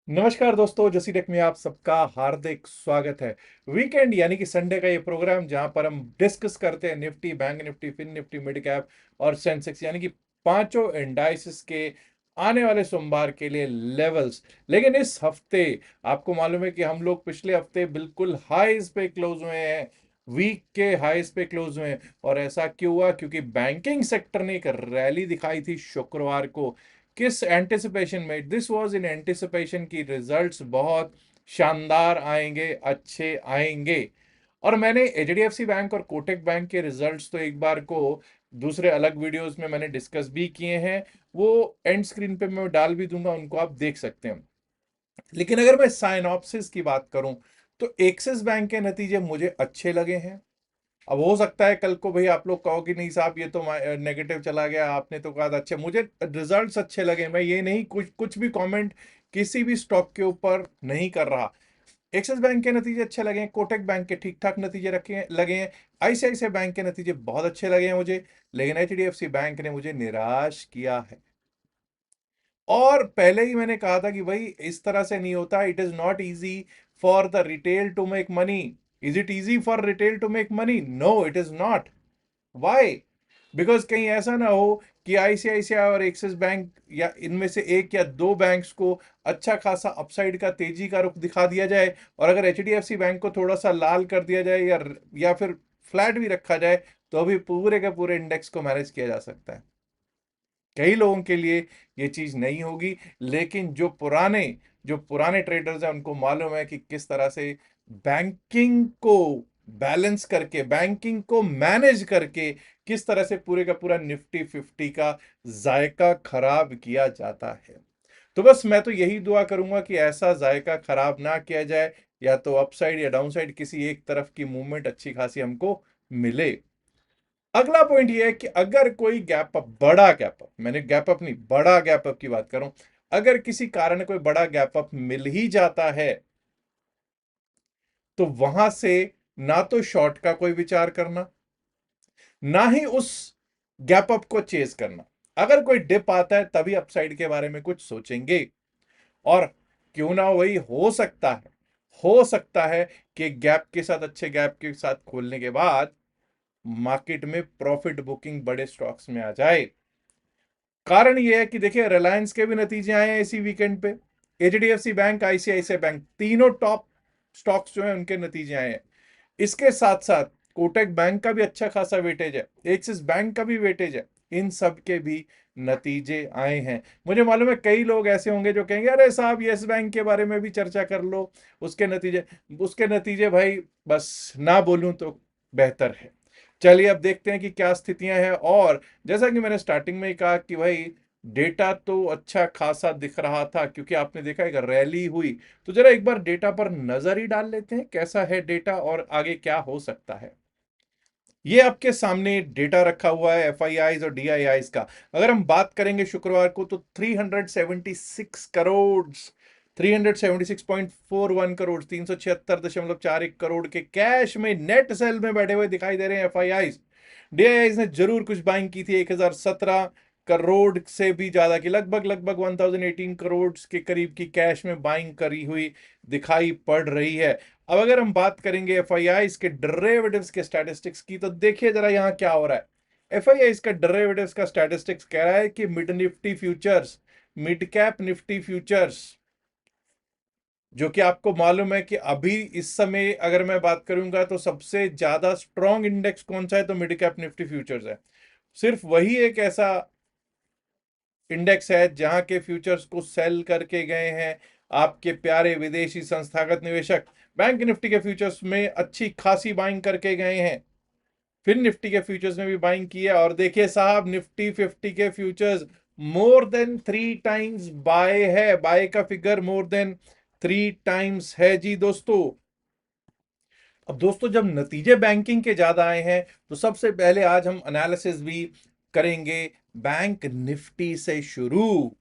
नमस्कार दोस्तों, जसी टेक में आप सबका हार्दिक स्वागत है। वीकेंड यानी कि संडे का ये प्रोग्राम जहां पर हम डिस्कस करते हैं Nifty, bank Nifty, fin Nifty, mid cap और सेंसेक्स यानी कि पांचों इंडाइसिस के आने वाले सोमवार के लिए लेवल्स। लेकिन इस हफ्ते आपको मालूम है कि हम लोग पिछले हफ्ते बिल्कुल हाईज पे क्लोज हुए हैं, वीक के हाईज पे क्लोज हुए हैं। और ऐसा क्यों हुआ? क्योंकि बैंकिंग सेक्टर ने एक रैली दिखाई थी शुक्रवार को। किस एंटिसिपेशन में? दिस वाज इन एंटिसिपेशन की रिजल्ट्स बहुत शानदार आएंगे, अच्छे आएंगे। और मैंने एचडीएफसी बैंक और कोटक बैंक के रिजल्ट्स तो एक बार को दूसरे अलग वीडियोस में मैंने डिस्कस भी किए हैं। वो एंड स्क्रीन पे मैं डाल भी दूंगा, उनको आप देख सकते हैं। लेकिन अगर मैं साइनॉप्सिस की बात करूं तो एक्सिस बैंक के नतीजे मुझे अच्छे लगे हैं। अब हो सकता है कल को भाई आप लोग कहो कि नहीं साहब ये तो नेगेटिव चला गया, आपने तो कहा था अच्छे। मुझे रिजल्ट्स अच्छे लगे, मैं ये नहीं कुछ कुछ भी कमेंट किसी भी स्टॉक के ऊपर नहीं कर रहा। एक्सिस बैंक के नतीजे अच्छे लगे हैं, कोटक बैंक के ठीक ठाक नतीजे रखे लगे हैं, आईसीआईसीआई बैंक के नतीजे बहुत अच्छे लगे हैं मुझे। लेकिन एचडीएफसी बैंक ने मुझे निराश किया है। और पहले ही मैंने कहा था कि भाई इस तरह से नहीं होता। It is not easy for the retail to make money. Is it easy for retail to make money? No, it is not. Why? Because कहीं ऐसा ना हो कि आईसीआईसीआई और एक्सिस बैंक या इनमें से एक या दो बैंक्स को अच्छा खासा अपसाइड का, तेजी का रुख दिखा दिया जाए, और अगर एचडीएफसी बैंक को थोड़ा सा लाल कर दिया जाए या फिर फ्लैट भी रखा जाए, तो अभी पूरे के पूरे इंडेक्स को मैनेज किया जा सकता है। कई लोगों के लिए ये चीज नहीं होगी, लेकिन जो पुराने ट्रेडर्स हैं उनको मालूम है कि किस तरह से बैंकिंग को बैलेंस करके, बैंकिंग को मैनेज करके किस तरह से पूरे का पूरा निफ्टी 50 का जायका खराब किया जाता है। तो बस मैं तो यही दुआ करूंगा कि ऐसा जायका खराब ना किया जाए, या तो अपसाइड या डाउनसाइड किसी एक तरफ की मूवमेंट अच्छी खासी हमको मिले। अगला पॉइंट ये है कि अगर कोई गैप अप, बड़ा गैप अप, मैंने गैप अप नहीं, बड़ा गैप अप की बात करूं, अगर किसी कारण कोई बड़ा गैप अप मिल ही जाता है, तो वहां से ना तो शॉर्ट का कोई विचार करना, ना ही उस गैप अप को चेज करना। अगर कोई डिप आता है तभी अपसाइड के बारे में कुछ सोचेंगे। और क्यों ना वही हो सकता है कि गैप के साथ, अच्छे गैप के साथ खोलने के बाद मार्केट में प्रॉफिट बुकिंग बड़े स्टॉक्स में आ जाए। कारण यह है कि देखिए, रिलायंस के भी नतीजे आए हैं इसी वीकेंड पे। एचडीएफसी बैंक, आईसीआईसीआई बैंक, तीनों टॉप स्टॉक्स जो हैं उनके नतीजे आए हैं। इसके साथ साथ कोटक बैंक का भी अच्छा खासा वेटेज है, एक्सिस बैंक का भी वेटेज है। इन सब के भी नतीजे आए हैं। मुझे मालूम है कई लोग ऐसे होंगे जो कहेंगे अरे साहब यस बैंक के बारे में भी चर्चा कर लो, उसके नतीजे भाई बस ना बोलूं तो बेहतर है। चलिए अब देखते हैं कि क्या स्थितियां हैं। और जैसा कि मैंने स्टार्टिंग में ही कहा कि भाई डेटा तो अच्छा खासा दिख रहा था, क्योंकि आपने देखा एक रैली हुई। तो जरा एक बार डेटा पर नजर ही डाल लेते हैं, कैसा है डेटा और आगे क्या हो सकता है। ये आपके सामने डेटा रखा हुआ है एफआईआईज और डीआईआईज का। अगर हम बात करेंगे शुक्रवार को, तो 376 करोड़, 376.41 करोड़, 376.41 करोड़ के कैश में नेट सेल में बैठे हुए दिखाई दे रहे हैं एफआईआईज। डीआईआईज ने जरूर कुछ बाइंग की थी, 1017 करोड़ से भी ज्यादा की, लगभग लगभग 1018 करोड़ के करीब की कैश में बाइंग करी हुई दिखाई पड़ रही है। अब अगर हम बात करेंगे एफआईआई के डेरिवेटिव्स के स्टैटिस्टिक्स की, तो देखिए जरा यहां क्या हो रहा है। एफआईआई का डेरिवेटिव्स का स्टैटिस्टिक्स कह रहा है कि mid Nifty futures, mid cap Nifty futures, जो कि आपको मालूम है कि अभी इस समय अगर मैं बात करूंगा तो सबसे ज्यादा स्ट्रॉन्ग इंडेक्स कौन सा है, तो मिड कैप निफ्टी फ्यूचर्स है। सिर्फ वही एक ऐसा इंडेक्स है जहां के फ्यूचर्स को सेल करके गए हैं आपके प्यारे विदेशी संस्थागत निवेशक। बैंक निफ्टी के फ्यूचर्स में अच्छी खासी बाइंग करके गए हैं, फिर निफ्टी के फ्यूचर्स में भी बाइंग की है। और देखिए साहब, निफ्टी 50 के futures more than 3 times bye है, बाय का फिगर मोर देन 3 टाइम्स है जी दोस्तों। अब दोस्तों, जब नतीजे बैंकिंग के ज्यादा आए हैं, तो सबसे पहले आज हम एनालिसिस भी करेंगे बैंक निफ्टी से शुरू।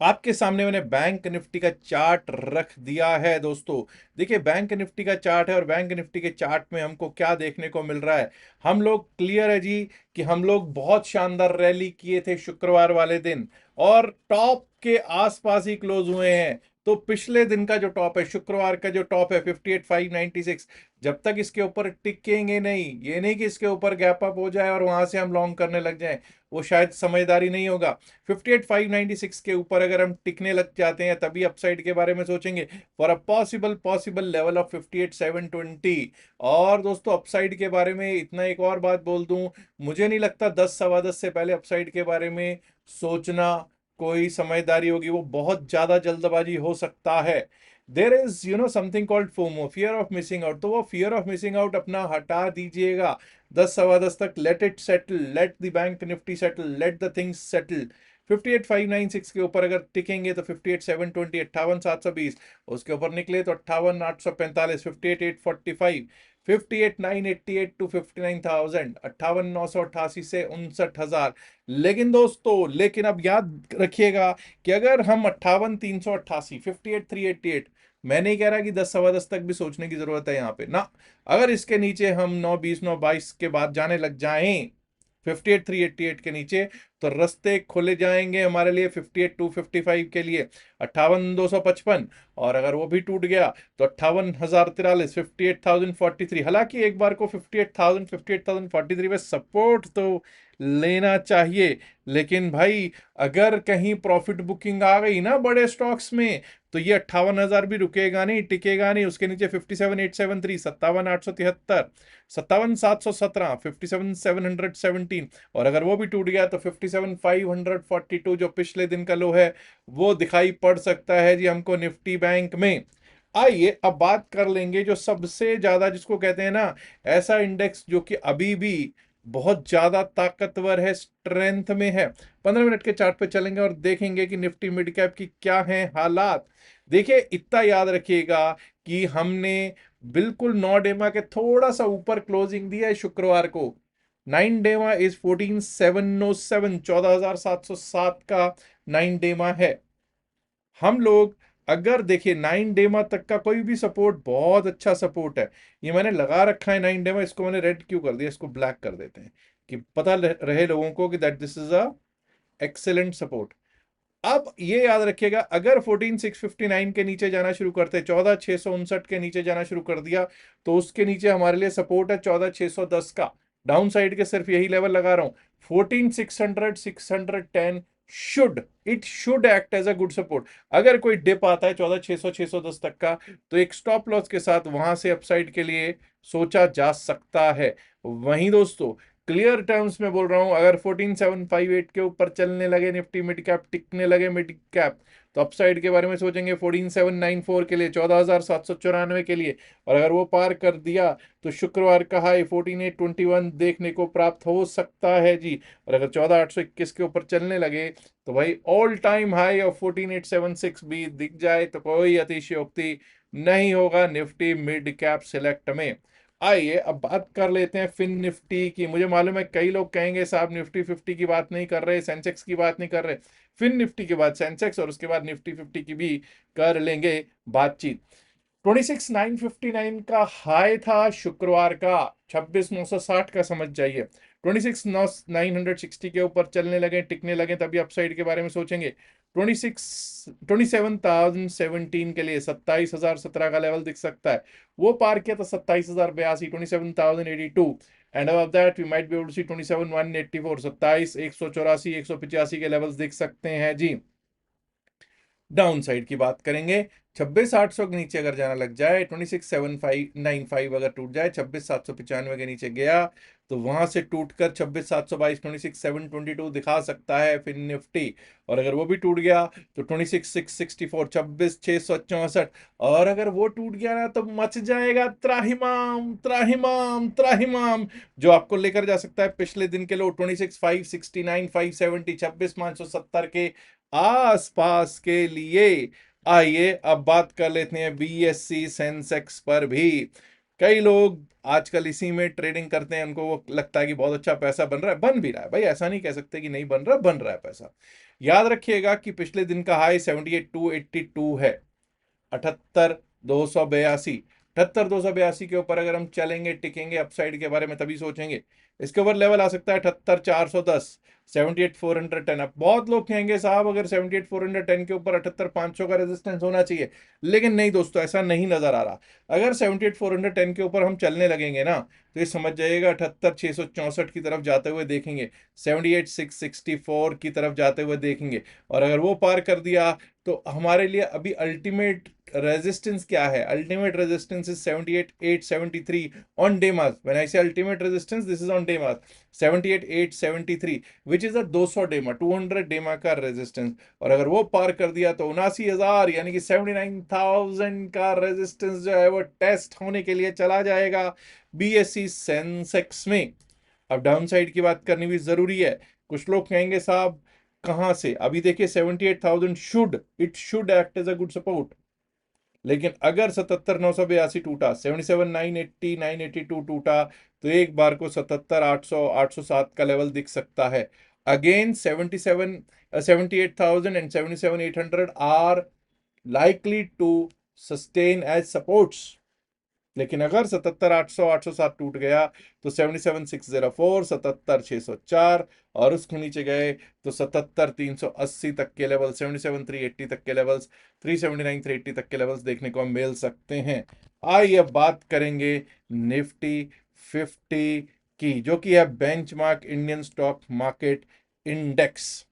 आपके सामने मैंने बैंक निफ्टी का चार्ट रख दिया है दोस्तों। देखिए, बैंक निफ्टी का चार्ट है, और बैंक निफ्टी के चार्ट में हमको क्या देखने को मिल रहा है। हम लोग क्लियर है जी कि हम लोग बहुत शानदार रैली किए थे शुक्रवार वाले दिन, और टॉप के आसपास ही क्लोज हुए हैं। तो पिछले दिन का जो टॉप है, शुक्रवार का जो टॉप है 58,596, जब तक इसके ऊपर टिकेंगे नहीं, ये नहीं कि इसके ऊपर गैप अप हो जाए और वहां से हम लॉन्ग करने लग जाएं, वो शायद समझदारी नहीं होगा। 58,596 के ऊपर अगर हम टिकने लग जाते हैं तभी अपसाइड के बारे में सोचेंगे, for a possible level of 58,720। और दोस्तों अपसाइड के बारे में इतना एक और बात बोल दूं, मुझे नहीं लगता 10 सवा 10 से पहले अपसाइड के बारे में सोचना कोई समझदारी होगी, वो बहुत ज्यादा जल्दबाजी हो सकता है। There is something called FOMO, fear of missing out, तो वो फियर ऑफ मिसिंग आउट अपना हटा दीजिएगा। 10 सवा 10 तक let it settle, let the bank Nifty settle, let the things settle. 58,596 के ऊपर अगर टिकेंगे तो 58,720, 58,720, उसके ऊपर निकले तो 58,845, 58,845, 58,988 टू 59,000, 58,988 से 59,000। लेकिन दोस्तों, लेकिन अब याद रखिएगा कि अगर हम 58,388, 58,388, मैं नहीं कह रहा कि 10 सवा 10 तक भी सोचने की जरूरत है यहाँ पे ना, अगर इसके नीचे हम 920 922 के बाद जाने लग जाएं 58,388 के नीचे, तो रास्ते खुले जाएंगे हमारे लिए 58,255 के लिए, 58,255। और अगर वो भी टूट गया तो 58,043, 58,043। हालांकि एक बार को 58,000 58,043 में सपोर्ट तो लेना चाहिए, लेकिन भाई अगर कहीं प्रॉफिट बुकिंग आ गई ना बड़े स्टॉक्स में, तो ये 58,000 भी रुकेगा नहीं, टिकेगा नहीं। उसके नीचे 57,873, 57,873, 57,717, 57,717, और अगर वो भी टूट गया तो 57,542 जो पिछले दिन का लो है वो दिखाई पड़ सकता है जी हमको निफ्टी बैंक में। आइए अब बात कर लेंगे जो सबसे ज्यादा, जिसको कहते हैं ना ऐसा इंडेक्स जो कि अभी भी बहुत ज्यादा ताकतवर है, स्ट्रेंथ में है। 15 मिनट के चार्ट पे चलेंगे और देखेंगे कि निफ्टी मिड कैप की क्या है हालात। देखिए इतना याद रखिएगा कि हमने बिल्कुल 9 डेमा के थोड़ा सा ऊपर क्लोजिंग दिया है शुक्रवार को। 9 डेमा इज 14,707, 14,707 का 9 डेमा है। हम लोग अगर देखिए 9 डेमा तक का कोई भी सपोर्ट बहुत अच्छा सपोर्ट है। ये मैंने लगा रखा है 9 डेमा, इसको मैंने रेड क्यों कर दिया, इसको ब्लैक कर देते हैं कि पता रहे लोगों को कि that this is a excellent support. अब ये याद रखिएगा अगर 14,659 के नीचे जाना शुरू करते, 14,659 के नीचे जाना शुरू कर दिया, तो उसके नीचे हमारे लिए सपोर्ट है 14,610 का। डाउन साइड के सिर्फ यही लेवल लगा रहा हूं, 14,600 610 should act as a good support. अगर कोई डिप आता है 14,600 610 तक का, तो एक स्टॉप लॉस के साथ वहां से अपसाइड के लिए सोचा जा सकता है। वहीं दोस्तों क्लियर टर्म्स में बोल रहा हूं, अगर 14,758 के ऊपर चलने लगे निफ्टी मिड कैप, टिकने लगे मिड कैप, तो अपसाइड के बारे में सोचेंगे 14,794 के लिए, 14,794 के लिए। और अगर वो पार कर दिया तो शुक्रवार का हाई 14,821 देखने को प्राप्त हो सकता है जी। और अगर 14,821 के ऊपर चलने लगे तो भाई ऑल टाइम हाई ऑफ 14,876 भी दिख जाए तो कोई अतिशयोक्ति नहीं होगा निफ्टी मिड कैप सिलेक्ट में। आइए अब बात कर लेते हैं फिन निफ्टी की। मुझे मालूम है कई लोग कहेंगे साहब निफ्टी 50 की बात नहीं कर रहे, सेंसेक्स की बात नहीं कर रहे। फिन निफ्टी के बाद सेंसेक्स और उसके बाद निफ्टी 50 की भी कर लेंगे बातचीत। 26,959 का हाई था शुक्रवार का, 26,960 का समझ जाइए। 26,960 के ऊपर चलने लगे, टिकने लगे, तभी अपसाइड के बारे में सोचेंगे। 27,017 के लिए 27,017 का लेवल दिख सकता है, वो पार किया तो 27,082, 27,082। And above that we might be able to see 27,184, 27,184 185 के लेवल्स दिख सकते हैं जी। डाउन साइड की बात करेंगे, 26,800 के नीचे अगर जाना लग जाए, 26,795 अगर टूट जाए, 26,795 के नीचे गया तो वहां से टूटकर 26,722, 26,722 दिखा सकता है फिर निफ्टी। और अगर वो भी टूट गया तो 26,664, 26,664। और अगर वो टूट गया ना तो मच जाएगा त्राहिमाम त्राहिमाम त्राहिमाम, जो आपको लेकर जा सकता है पिछले दिन के लो 26,569 570, 26,570 के आसपास के लिए। आइए अब बात कर लेते हैं बीएससी सेंसेक्स पर भी। कई लोग आजकल इसी में ट्रेडिंग करते हैं, उनको वो लगता है कि बहुत अच्छा पैसा बन रहा है, बन भी रहा है भाई, ऐसा नहीं कह सकते कि नहीं बन रहा, बन रहा है पैसा। याद रखिएगा कि पिछले दिन का हाई 78,282 है, 78,282। 78,282 के ऊपर अगर हम चलेंगे टिकेंगे, अपसाइड के बारे में तभी सोचेंगे। इसके ऊपर लेवल आ सकता है 78,410, 78,410। अब बहुत लोग कहेंगे साहब अगर 78,410 के ऊपर 78,500 का रेजिस्टेंस होना चाहिए, लेकिन नहीं दोस्तों, ऐसा नहीं नजर आ रहा। अगर 78,410 के ऊपर हम चलने लगेंगे ना, तो ये समझ जाइएगा 78,664 की तरफ जाते हुए देखेंगे, 78,664 की तरफ जाते हुए देखेंगे। और अगर वो पार कर दिया तो हमारे लिए अभी अल्टीमेट रेजिस्टेंस क्या है? Ultimate resistance is 78,873 on day mark. When I say ultimate resistance, this is on day mark, 78,873 which is a 200 DEMA, 200 डेमा का रेजिस्टेंस। और अगर वो पार कर दिया तो 79,000 यानी कि 79,000 का रेजिस्टेंस जो है वो टेस्ट होने के लिए चला जाएगा बीएसई सेंसेक्स में। अब डाउन साइड की बात करनी भी जरूरी है। कुछ लोग कहेंगे साहब कहां से? अभी देखिए 78,000 it should act as a good support, लेकिन अगर 77,982 टूटा, 77,980 982 टूटा, तो एक बार को 77,800 807 का लेवल दिख सकता है। Again 78,000 and 77,800 are likely to sustain as supports। लेकिन अगर 77,800 807 टूट गया तो 77,604 77,604, और उसके नीचे गए तो 77,380 तक के लेवल, 77,380 तक के लेवल्स, 379,380 तक के लेवल्स देखने को मिल सकते हैं। आइए अब बात करेंगे निफ्टी 50 की, जो कि है benchmark Indian stock market index.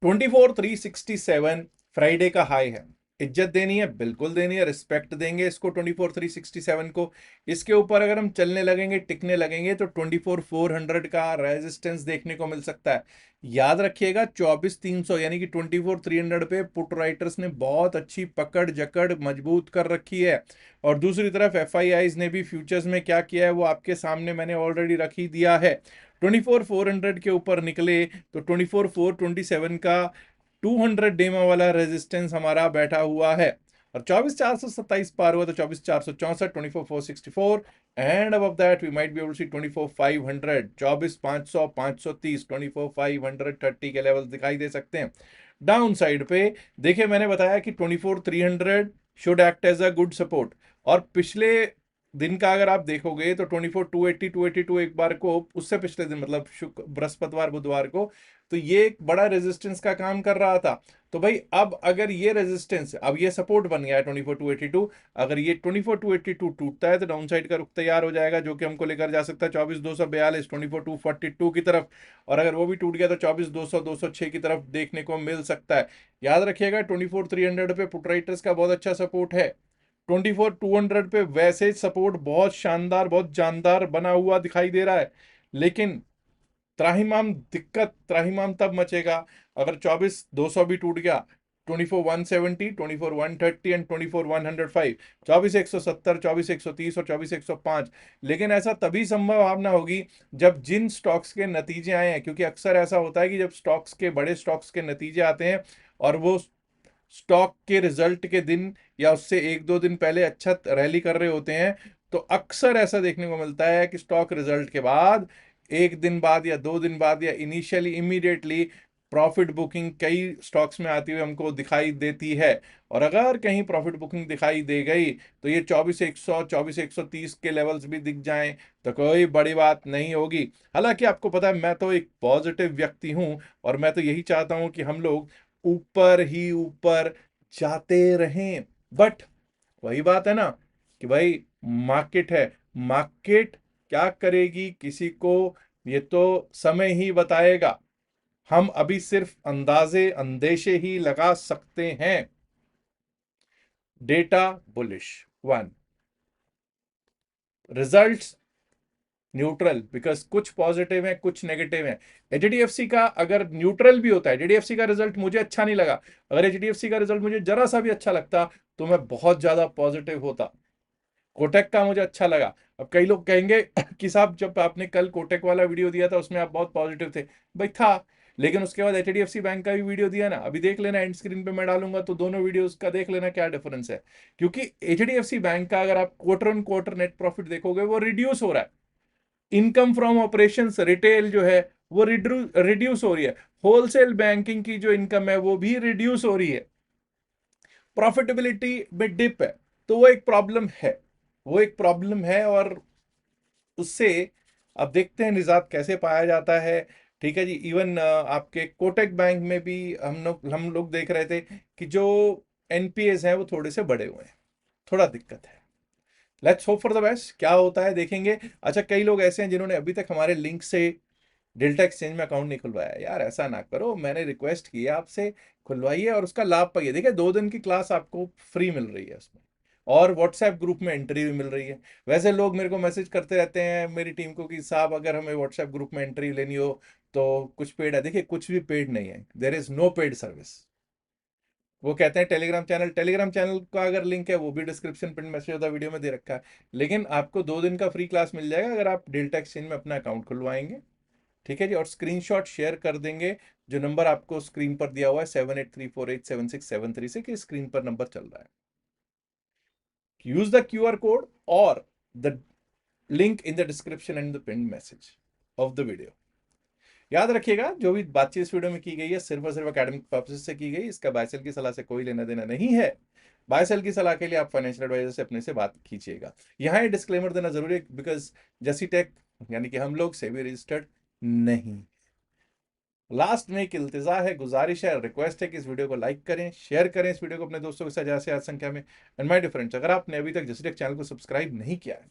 24,367 Friday का हाई है। इज्जत देनी है, बिल्कुल देनी है, रिस्पेक्ट देंगे इसको 24,367 को। इसके ऊपर अगर हम चलने लगेंगे, टिकने लगेंगे, तो 24,400 का रेजिस्टेंस देखने को मिल सकता है। याद रखिएगा 24,300 यानी कि 24,300 पे पुट राइटर्स ने बहुत अच्छी पकड़ जकड़ मजबूत कर रखी है। और दूसरी तरफ एफआईआईज ने भी फ्यूचर्स में क्या किया है वो आपके सामने मैंने ऑलरेडी रख ही दिया है। 24,400 के ऊपर निकले तो 24,427 का 200 डेमा वाला रेजिस्टेंस हमारा बैठा हुआ है। और 24,427 पार हुआ तो 24,464, 24,464, and above that we might be able to see 24,500, 24,500 530, 24,530 के लेवल्स दिखाई दे सकते हैं। डाउन साइड पे देखिए मैंने बताया कि 24,300 should act as a good support. और पिछले दिन का अगर आप देखोगे तो 24,280 282 एक बार को, उससे पिछले दिन मतलब शुक्र बृहस्पतिवार बुधवार को, तो ये एक बड़ा रेजिस्टेंस का काम कर रहा था। तो भाई अब अगर ये रेजिस्टेंस, अब ये सपोर्ट बन गया है 24,282, अगर ये 24,282 टूटता है तो डाउन साइड का रुख तैयार हो जाएगा, जो कि हमको लेकर जा सकता है 24,242 24,242 की तरफ। और अगर वो भी टूट गया तो 24,200 206 की तरफ देखने को मिल सकता है। याद रखिएगा 24,300 पे पुट राइटर्स का बहुत अच्छा सपोर्ट है। 24,200 पे वैसे सपोर्ट बहुत शानदार बहुत जानदार बना हुआ दिखाई दे रहा है। लेकिन त्राहिमाम दिक्कत, त्राहिमाम तब मचेगा अगर 24,200 भी टूट गया, 24,170 24,130 एंड 24,105, 24,170 24,130 और 24,105। लेकिन ऐसा तभी संभावना होगी जब जिन स्टॉक्स के नतीजे आए हैं, क्योंकि अक्सर ऐसा होता है कि जब स्टॉक्स के बड़े स्टॉक्स के नतीजे आते हैं और वो स्टॉक के रिजल्ट के दिन या उससे एक दो दिन पहले अच्छा रैली कर रहे होते हैं, तो अक्सर ऐसा देखने को मिलता है कि स्टॉक रिजल्ट के बाद एक दिन बाद या दो दिन बाद या इनिशियली इमीडिएटली प्रॉफिट बुकिंग कई स्टॉक्स में आती हुई हमको दिखाई देती है। और अगर कहीं प्रॉफिट बुकिंग दिखाई दे गई तो ये 24,100 24,130 के लेवल्स भी दिख जाएं तो कोई बड़ी बात नहीं होगी। हालांकि आपको पता है मैं तो एक पॉजिटिव व्यक्ति हूं और मैं तो यही चाहता हूं कि हम लोग ऊपर ही ऊपर जाते रहें। बट वही बात है ना कि भाई मार्केट है, मार्केट क्या करेगी किसी को ये तो समय ही बताएगा। हम अभी सिर्फ अंदाजे अंदेशे ही लगा सकते हैं। Data bullish 1, results neutral, because कुछ पॉजिटिव है कुछ नेगेटिव है। एचडीएफसी का अगर न्यूट्रल भी होता है, एचडीएफसी का रिजल्ट मुझे अच्छा नहीं लगा, अगर एचडीएफसी का रिजल्ट मुझे जरा सा भी अच्छा लगता तो मैं बहुत ज्यादा पॉजिटिव होता। कोटक का मुझे अच्छा लगा। अब कई लोग कहेंगे कि साहब जब आपने कल कोटक वाला वीडियो दिया था उसमें आप बहुत पॉजिटिव थे। भाई था, लेकिन उसके बाद एचडीएफसी बैंक का भी वीडियो दिया ना, अभी देख लेना, एंड स्क्रीन पे मैं डालूंगा तो दोनों वीडियोस का देख लेना क्या डिफरेंस है। क्योंकि एचडीएफसी बैंक का अगर आप quarter on quarter net profit देखोगे वो रिड्यूस हो रहा है। इनकम फ्रॉम ऑपरेशंस रिटेल जो है वो रिड्यूस हो रही है। होलसेल बैंकिंग की जो इनकम है वो भी रिड्यूस हो रही है। प्रॉफिटेबिलिटी में डिप है। तो वो एक प्रॉब्लम है, वो एक प्रॉब्लम है। और उससे अब देखते हैं निजात कैसे पाया जाता है। ठीक है जी। इवन आपके कोटक बैंक में भी हम लोग देख रहे थे कि जो एनपीएस हैं वो थोड़े से बढ़े हुए हैं, थोड़ा दिक्कत है। Let's hope for the best, क्या होता है देखेंगे। अच्छा, कई लोग ऐसे हैं जिन्होंने अभी तक हमारे लिंक से डेल्टा एक्सचेंज में अकाउंट नहीं खुलवाया। यार ऐसा ना करो, मैंने रिक्वेस्ट किया आपसे, खुलवाइए और उसका लाभ पाइए। देखिए 2 दिन की क्लास आपको फ्री मिल रही है उसमें, और व्हाट्सएप ग्रुप में एंट्री भी मिल रही है। वैसे लोग मेरे को मैसेज करते रहते हैं मेरी टीम को कि साहब अगर हमें व्हाट्सएप ग्रुप में एंट्री लेनी हो तो कुछ पेड है। देखिए कुछ भी पेड नहीं है, there is no paid service. वो कहते हैं टेलीग्राम चैनल का अगर लिंक है वो भी डिस्क्रिप्शन पिन मैसेज होता वीडियो में दे रखा है। लेकिन आपको 2 दिन का फ्री क्लास मिल जाएगा अगर आप डेल्टा एक्सचेंज में अपना अकाउंट खुलवाएंगे। ठीक है जी। और स्क्रीनशॉट शेयर कर देंगे, जो नंबर आपको स्क्रीन पर दिया हुआ है 7834876773 से, कि स्क्रीन पर नंबर चल रहा है। यूज द क्यूआर कोड और the link in the description and the pin message of the video. याद रखिएगा, जो भी बातचीत इस वीडियो में की गई है सिर्फ और सिर्फ एकेडमिक पर्पसेस से की गई, इसका बायसेल की सलाह से कोई लेना देना नहीं है। बायसेल की सलाह के लिए आप फाइनेंशियल एडवाइजर से अपने से बात कीजिएगा। यहाँ ये डिस्क्लेमर देना जरूरी है, बिकॉज जसी टेक यानी कि हम लोग सेबी रजिस्टर्ड नहीं। लास्ट में एक इल्तिजा है, गुजारिश है, रिक्वेस्ट है कि इस वीडियो को लाइक करें, शेयर करें इस वीडियो को अपने दोस्तों के साथ ज्यादा से ज्यादा संख्या में। एंड माय डियर फ्रेंड्स, अगर आपने अभी तक जसटेक चैनल को सब्सक्राइब नहीं किया है,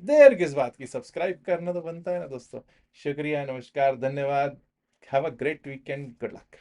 देर किस बात की, सब्सक्राइब करना तो बनता है ना दोस्तों। शुक्रिया, नमस्कार, धन्यवाद। Have a great weekend, good luck.